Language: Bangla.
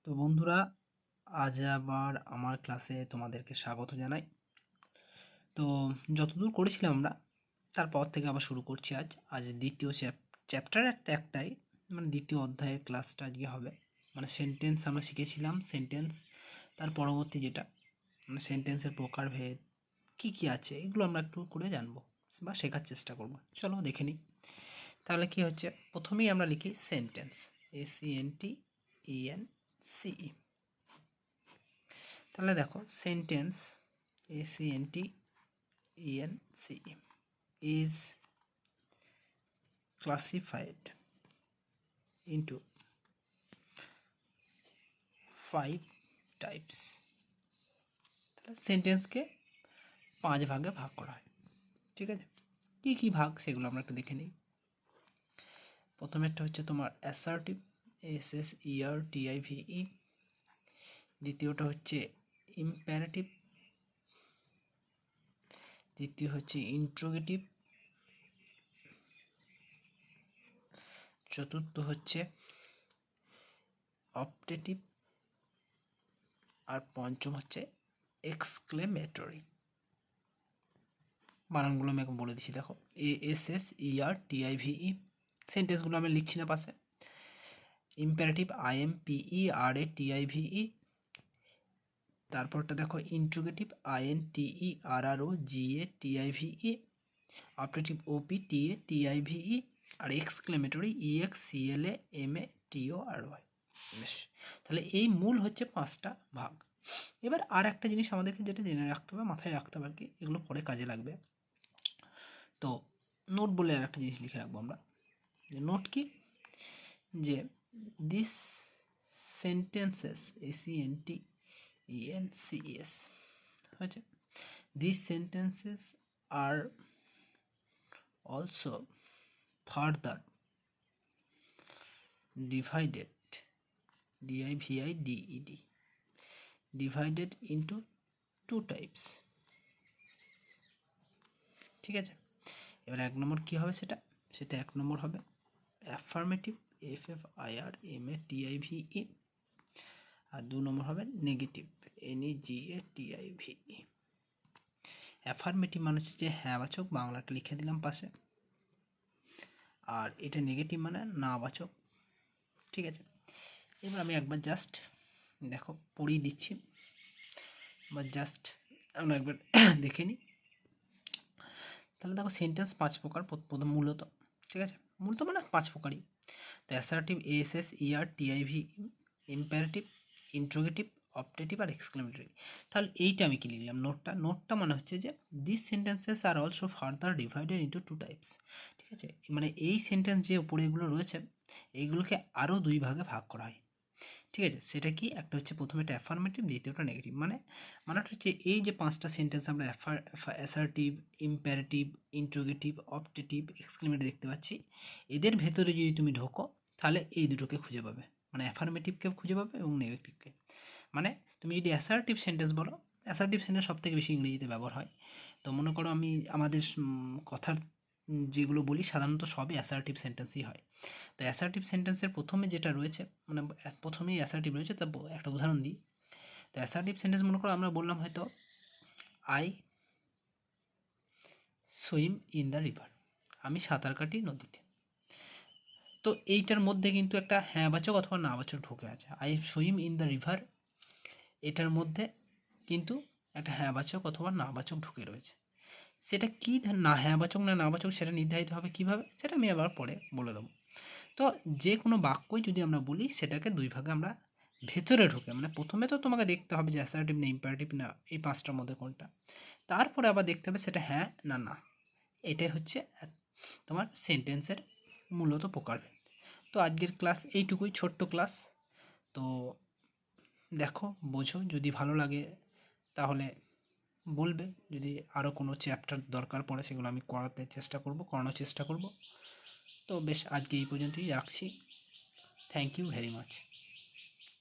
তো বন্ধুরা, আজ আবার আমার ক্লাসে তোমাদেরকে স্বাগত জানাই। তো যতদূর করেছিলাম আমরা, তারপর থেকে আবার শুরু করছি। আজ দ্বিতীয় চ্যাপ্টার একটাই, মানে দ্বিতীয় অধ্যায়ের ক্লাসটা আজকে হবে। মানে সেন্টেন্স আমরা শিখেছিলাম, সেন্টেন্স তার পরবর্তী যেটা মানে সেন্টেন্সের প্রকারভেদ কী কী আছে, এগুলো আমরা একটু করে জানবো বা শেখার চেষ্টা করব। চলো দেখে নিই। তাহলে কি হচ্ছে, প্রথমেই আমরা লিখি সেন্টেন্স, SENTENCE। তাহলে দেখো, sentence SENTENCE is classified into 5 types। তাহলে সেন্টেন্সকে 5 ভাগে ভাগ করা হয়। ঠিক আছে, কি কি ভাগ সেগুলো আমরা একটু দেখে নিই। প্রথমেরটা হচ্ছে তোমার অ্যাসার্টিভ, ASSERTIVE। দ্বিতীয়টা হচ্ছে ইম্পারেটিভ। তৃতীয় হচ্ছে ইন্ট্রোগেটিভ। চতুর্থ হচ্ছে অপটেটিভ। আর পঞ্চম হচ্ছে এক্সক্লেমেটরি। বানানগুলো আমি এখন বলে দিচ্ছি, দেখো, ASSERTIVE। সেন্টেন্সগুলো আমি লিখছি না পাশে। Imperative, IMPERATIVE। তারপরটা দেখো ইন্ট্রোগেটিভ, INTERROGATIVE। Optative, OPTATIVE। আর এক্সক্লেমেটরি, EXCLAMATORY। বেশ, তাহলে এই মূল হচ্ছে 5টা ভাগ। এবার আর একটা জিনিস আমাদেরকে যেটা জেনে রাখতে হবে, মাথায় রাখতে হবে আর কি, এগুলো পরে কাজে লাগবে। তো নোট বলে আর একটা জিনিস লিখে রাখবো আমরা। যে নোট কি, যে দিস সেন্টেন্সেস, SENTENCES হয়েছে, this sentences are also further divided, DIVIDED, divided into 2 types। ঠিক আছে, এবার 1 নম্বর কী হবে, সেটা 1 নম্বর হবে অ্যাফার্মেটিভ, AFFIRMATIVE। আর 2 নম্বর হবে নেগেটিভ, NEGATIVE। অ্যাফার্মেটিভ মানে হচ্ছে যে হ্যাঁবাচক, বাংলাটা লিখে দিলাম পাশে। আর এটা নেগেটিভ মানে নাবাচক। ঠিক আছে, এবার আমি একবার জাস্ট দেখো পড়িয়ে দিচ্ছি, বা জাস্ট আমরা একবার দেখে নিই। তাহলে দেখো, সেন্টেন্স 5 প্রকার প্রথম মূলত। ঠিক আছে, মূলত মানে 5 প্রকারই। তো assertive, ASSERTIVE, imperative, interrogative, optative আর এক্সক্লেমেটরি। তাহলে এইটা আমি কি লিখলাম, নোটটা মানে হচ্ছে যে this sentences are also further divided into 2 types. ঠিক আছে, মানে এই সেন্টেন্স যে উপরে এগুলো রয়েছে, এইগুলোকে আরও 2 ভাগে ভাগ করা হয়। ঠিক আছে, সেটা কি, একটা হচ্ছে প্রথমে এটা অ্যাফার্মেটিভ, দ্বিতীয়টা নেগেটিভ। মানে হচ্ছে এই যে 5টা সেন্টেন্স আমরা assertive, imperative, interrogative, optative, exclamatory দেখতে পাচ্ছি, এদের ভেতরে যদি তুমি ঢোকো তাহলে এই দুটোকে খুঁজে পাবে, মানে অ্যাফার্মেটিভকে খুঁজে পাবে এবং নেগেটিভকে। মানে তুমি যদি অ্যাসার্টিভ সেন্টেন্স বলো, অ্যাসার্টিভ সেন্টেন্স সবথেকে বেশি ইংরেজিতে ব্যবহার হয়। তো মনে করো আমি আমাদের কথার যেগুলো বলি সাধারণত সবই অ্যাসার্টিভ সেন্টেন্সই হয়। তো অ্যাসার্টিভ সেন্টেন্সের প্রথমে যেটা রয়েছে, মানে প্রথমেই অ্যাসার্টিভ রয়েছে, তা একটা উদাহরণ দিই। তো অ্যাসার্টিভ সেন্টেন্স মনে করো আমরা বললাম হয়তো I swim in the river, আমি সাঁতার কাটি নদীতে। তো এইটার মধ্যে কিন্তু একটা হ্যাঁবাচক অথবা নাবাচক ঢুকে আছে। I swim in the river, এটার মধ্যে কিন্তু একটা হ্যাঁবাচক অথবা নাবাচক ঢুকে রয়েছে। সেটা কি না হ্যাঁবাচক না নাবাচক সেটা নির্ধারিত হবে কিভাবে, সেটা আমি আবার পরে বলে দেবো। তো যে কোনো বাক্যই যদি আমরা বলি, সেটাকে 2 ভাগে আমরা ভেতরে ঢুকে, মানে প্রথমে তো তোমাকে দেখতে হবে যে অ্যাসার্টিভ না ইম্পারেটিভ না এই 5টার মধ্যে কোনটা, তারপরে আবার দেখতে হবে সেটা হ্যাঁ না না। এটাই হচ্ছে তোমার সেন্টেন্সের মূলত প্রকারভেদ। তো আজকের ক্লাস এইটুকুই, ছোট্ট ক্লাস। তো দেখো, বোঝো, যদি ভালো লাগে তাহলে বলবে, যদি আরও কোনো চ্যাপ্টার দরকার পড়ে সেগুলো আমি করানোর চেষ্টা করব। তো বেশ, আজকে এই পর্যন্তই রাখছি। Thank you very much.